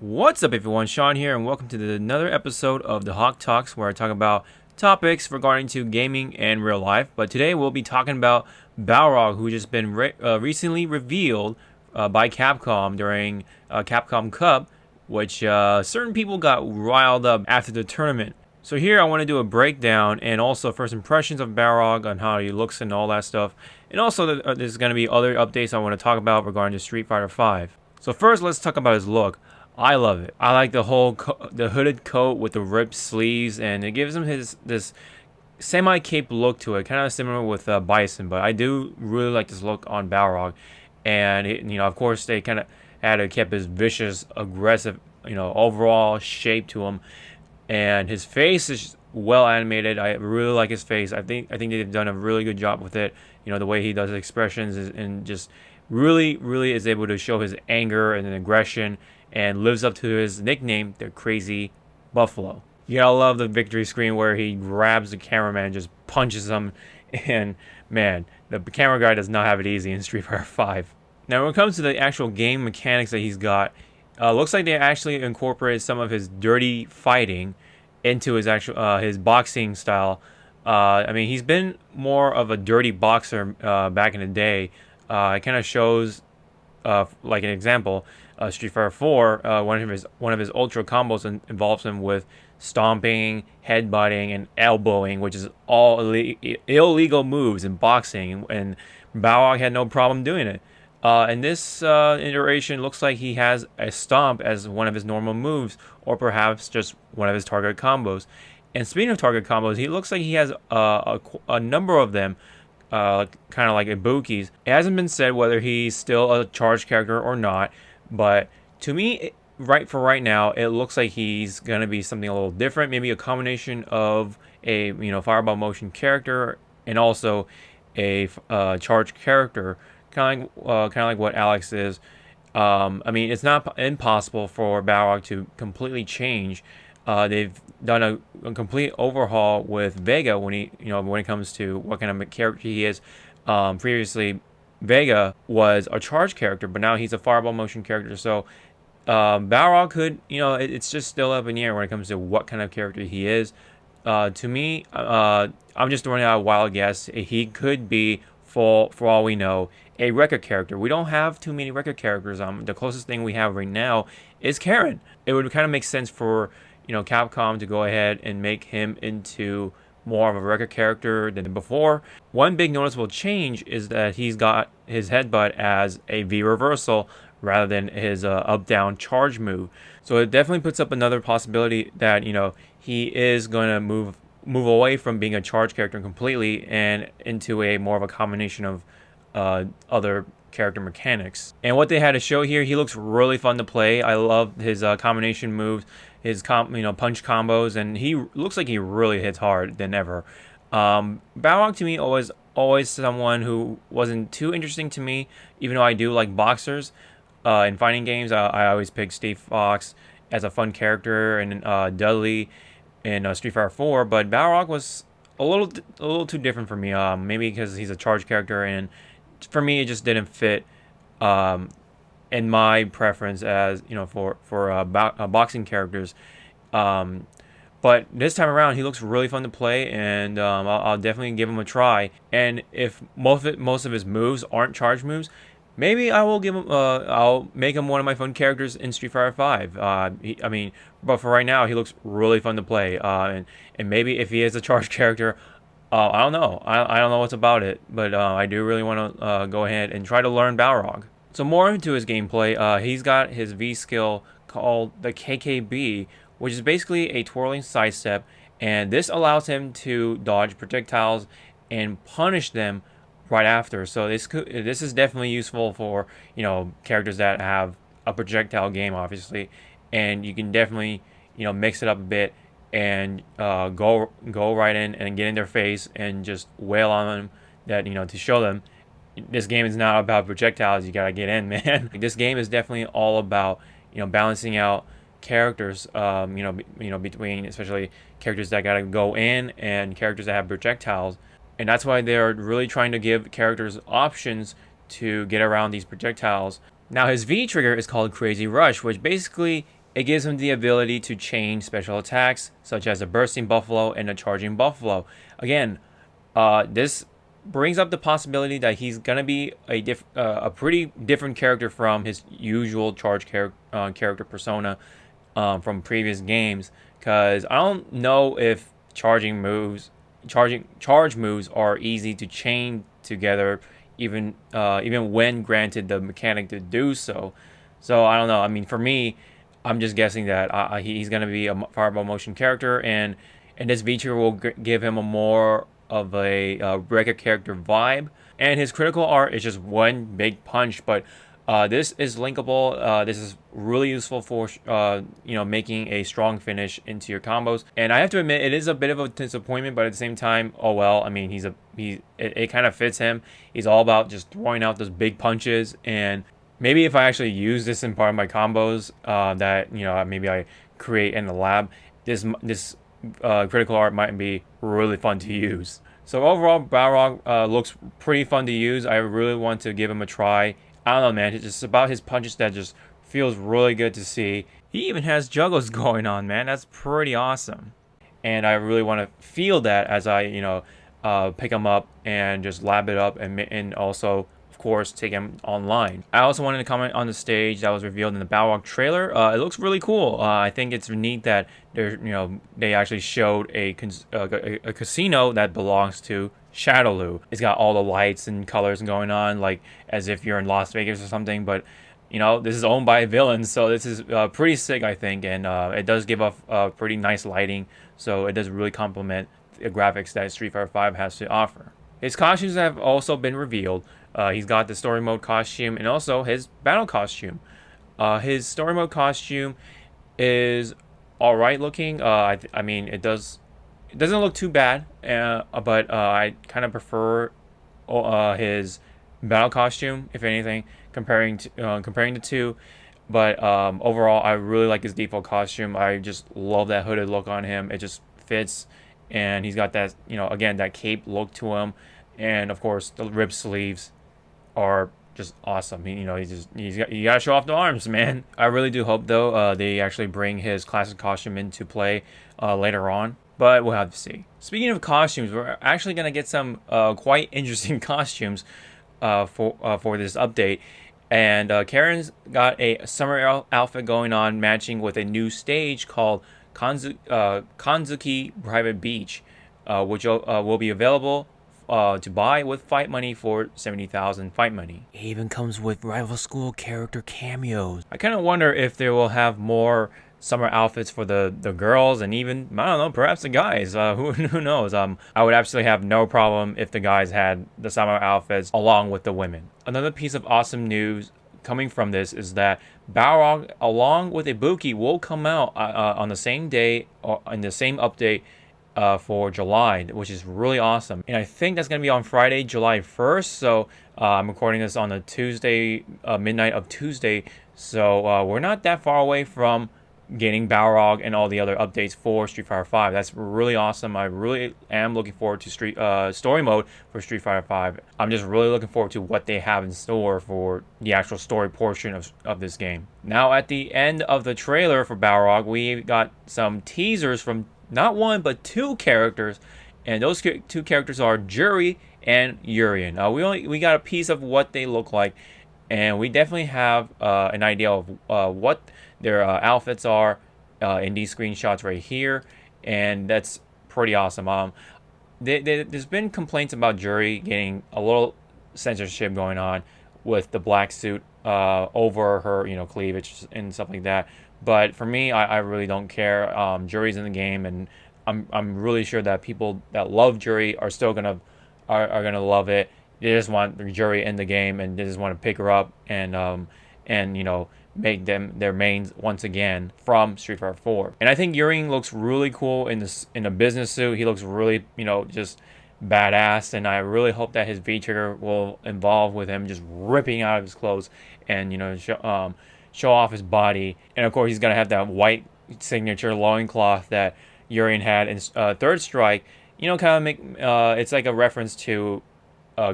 What's up, everyone? Sean here, and welcome to another episode of the Hawke Talks, where I talk about topics regarding to gaming and real life. But today we'll be talking about Balrog, who just been recently revealed by Capcom during Capcom Cup, which certain people got riled up after the tournament. So here I want to do a breakdown and also first impressions of Balrog on how he looks and all that stuff. And also there's going to be other updates I want to talk about regarding to Street Fighter V. So first, let's talk about his look. I love it. I like the whole the hooded coat with the ripped sleeves, and it gives him this semi-cape look to it, kind of similar with Bison. But I do really like this look on Balrog, and of course, they kind of had kept his vicious, aggressive, overall shape to him, and his face is well animated. I really like his face. I think they've done a really good job with it. The way he does expressions and just really is able to show his anger and aggression, and lives up to his nickname, the Crazy Buffalo. You gotta love the victory screen where he grabs the cameraman and just punches him, and man, the camera guy does not have it easy in Street Fighter V. Now, when it comes to the actual game mechanics that he's got, looks like they actually incorporated some of his dirty fighting into his his boxing style. He's been more of a dirty boxer back in the day. It kind of shows, like an example, Street Fighter 4, one of his ultra combos involves him with stomping, headbutting, and elbowing, which is all illegal moves in boxing, and Balrog had no problem doing it. In this iteration, looks like he has a stomp as one of his normal moves, or perhaps just one of his target combos. And speaking of target combos, he looks like he has a number of them, kind of like Ibukis. It hasn't been said whether he's still a charged character or not, but to me, right now, it looks like he's going to be something a little different, maybe a combination of a fireball motion character and also a charged character, kind of like what Alex is. It's not impossible for Balrog to completely change. They've done a complete overhaul with Vega when it comes to what kind of character he is. Previously, Vega was a charge character, but now he's a fireball motion character. So Balrog could, it's just still up in the air when it comes to what kind of character he is. To me, I'm just throwing out a wild guess. He could be, for all we know, a record character. We don't have too many record characters. The closest thing we have right now is Karen. It would kind of make sense for Capcom to go ahead and make him into more of a record character than before. One big noticeable change is that he's got his headbutt as a V reversal rather than his up-down charge move. So it definitely puts up another possibility that he is going to move away from being a charge character completely and into a more of a combination of other character mechanics. And what they had to show here, he looks really fun to play. I love his combination moves, his punch combos, and he looks like he really hits hard than ever. Balrog to me always someone who wasn't too interesting to me, even though I do like boxers. In fighting games, I always pick Steve Fox as a fun character, and Dudley in Street Fighter 4. But Balrog was a little too different for me. Maybe because he's a charge character, and for me it just didn't fit in my preference as for boxing characters. But this time around, he looks really fun to play, and I'll definitely give him a try. And if most of his moves aren't charge moves, maybe I will I'll make him one of my fun characters in Street Fighter V. But for right now, he looks really fun to play. And maybe if he is a charge character, I don't know. I don't know what's about it, but I do really want to go ahead and try to learn Balrog. So more into his gameplay, he's got his V skill called the KKB, which is basically a twirling sidestep, and this allows him to dodge projectiles and punish them right after. So this is definitely useful for characters that have a projectile game, obviously, and you can definitely mix it up a bit and go right in and get in their face and just wail on them, that to show them this game is not about projectiles. You gotta get in, man. This game is definitely all about balancing out characters, between especially characters that gotta go in and characters that have projectiles. And that's why they're really trying to give characters options to get around these projectiles. Now his V trigger is called Crazy Rush, which basically it gives him the ability to chain special attacks, such as a bursting buffalo and a charging buffalo. Again, this brings up the possibility that he's gonna be a pretty different character from his usual character persona from previous games. Because I don't know if charge moves are easy to chain together, even when granted the mechanic to do so. So I don't know. I mean, for me, I'm just guessing that he's going to be a fireball motion character, and this feature will give him a more of a regular character vibe. And his critical art is just one big punch, but this is linkable. This is really useful for making a strong finish into your combos. And I have to admit, it is a bit of a disappointment, but at the same time, oh well. I mean, it kind of fits him. He's all about just throwing out those big punches. And maybe if I actually use this in part of my combos that maybe I create in the lab, this critical art might be really fun to use. So overall, Balrog looks pretty fun to use. I really want to give him a try. I don't know, man. It's just about his punches that just feels really good to see. He even has juggles going on, man. That's pretty awesome. And I really want to feel that as I, pick him up and just lab it up and also, of course, take him online. I also wanted to comment on the stage that was revealed in the Balrog trailer. It looks really cool. I think it's neat that they actually showed a casino that belongs to Shadowloo. It's got all the lights and colors going on, like as if you're in Las Vegas or something. But this is owned by villains, so this is pretty sick, I think, and it does give off pretty nice lighting, so it does really complement the graphics that Street Fighter V has to offer. His costumes have also been revealed. He's got the story mode costume and also his battle costume. His story mode costume is alright looking. I mean, it doesn't look too bad, but I kind of prefer his battle costume, if anything, comparing the two. But overall, I really like his default costume. I just love that hooded look on him. It just fits, and he's got that again, that cape look to him, and of course the rib sleeves are just awesome. You gotta show off the arms, man. I really do hope though they actually bring his classic costume into play later on. But we'll have to see. Speaking of costumes, we're actually going to get some quite interesting costumes for this update. And Karen's got a summer outfit going on, matching with a new stage called Kanzuki Private Beach, which will be available to buy with fight money for 70,000 fight money. It even comes with rival school character cameos. I kind of wonder if they will have more summer outfits for the girls, and even, I don't know, perhaps the guys. Who knows? I would absolutely have no problem if the guys had the summer outfits along with the women. Another piece of awesome news coming from this is that Balrog, along with Ibuki, will come out on the same day or in the same update for July, which is really awesome. And I think that's going to be on Friday, July 1st. So I'm recording this on a Tuesday, midnight of Tuesday. So we're not that far away from getting Balrog and all the other updates for Street Fighter V. That's really awesome. I really am looking forward to story mode for Street Fighter V. I'm just really looking forward to what they have in store for the actual story portion of this game. Now, at the end of the trailer for Balrog, we got some teasers from not one but two characters, and those two characters are Juri and Urien. We got a piece of what they look like, and we definitely have an idea of what their outfits are in these screenshots right here, and that's pretty awesome. There's been complaints about Juri getting a little censorship going on with the black suit over her, cleavage and stuff like that. But for me, I really don't care. Juri's in the game, and I'm really sure that people that love Juri are still gonna love it. They just want Juri in the game, and they just want to pick her up and make them their mains once again from Street Fighter 4. And I think Urien looks really cool in a business suit. He looks really, just badass, and I really hope that his V-trigger will involve with him just ripping out of his clothes and show off his body. And of course, he's gonna have that white signature loincloth that Urien had in Third Strike. Kind of make it's like a reference to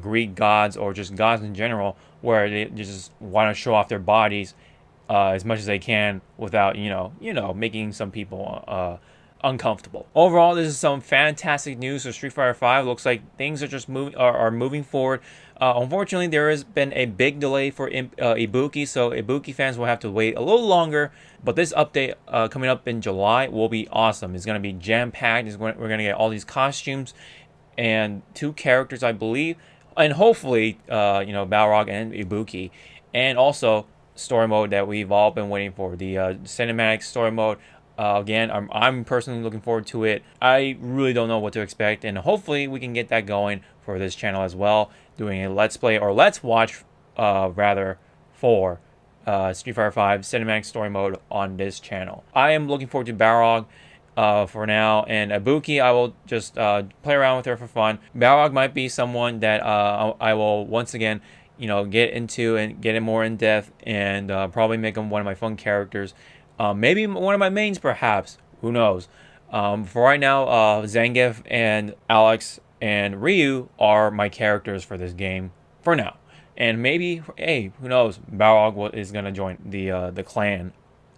Greek gods or just gods in general, where they just want to show off their bodies as much as they can without making some people uncomfortable. Overall, this is some fantastic news for Street Fighter V. Looks like things are just moving forward. Unfortunately, there has been a big delay for Ibuki, so Ibuki fans will have to wait a little longer. But this update coming up in July will be awesome. It's going to be jam-packed. We're going to get all these costumes and 2 characters, I believe, and hopefully, Balrog and Ibuki, and also story mode that we've all been waiting for, the cinematic story mode. Again, I'm personally looking forward to it. I really don't know what to expect, and hopefully we can get that going for this channel as well, doing a let's play or let's watch rather for Street Fighter V cinematic story mode on this channel. I am looking forward to Balrog for now, and Ibuki I will just play around with her for fun. Balrog might be someone that I will once again get into and get it more in depth, and probably make him one of my fun characters. Maybe one of my mains, perhaps. Who knows? For right now, Zangief and Alex and Ryu are my characters for this game for now. And maybe, hey, who knows? Balrog is gonna join the clan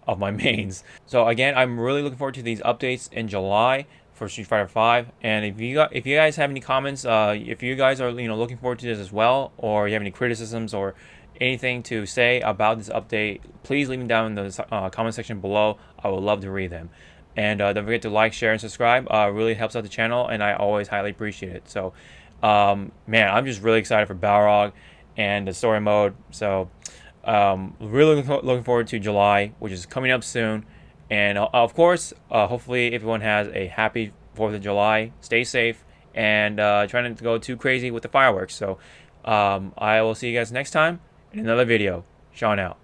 of my mains. So again, I'm really looking forward to these updates in July for Street Fighter V. And if you guys have any comments, if you guys are looking forward to this as well, or you have any criticisms or anything to say about this update, please leave them down in the comment section below. I would love to read them. And don't forget to like, share, and subscribe. Really helps out the channel, and I always highly appreciate it. So, man, I'm just really excited for Balrog and the story mode. So, really looking forward to July, which is coming up soon. And of course, hopefully everyone has a happy 4th of July. Stay safe, and try not to go too crazy with the fireworks. So, I will see you guys next time in another video. Sean out.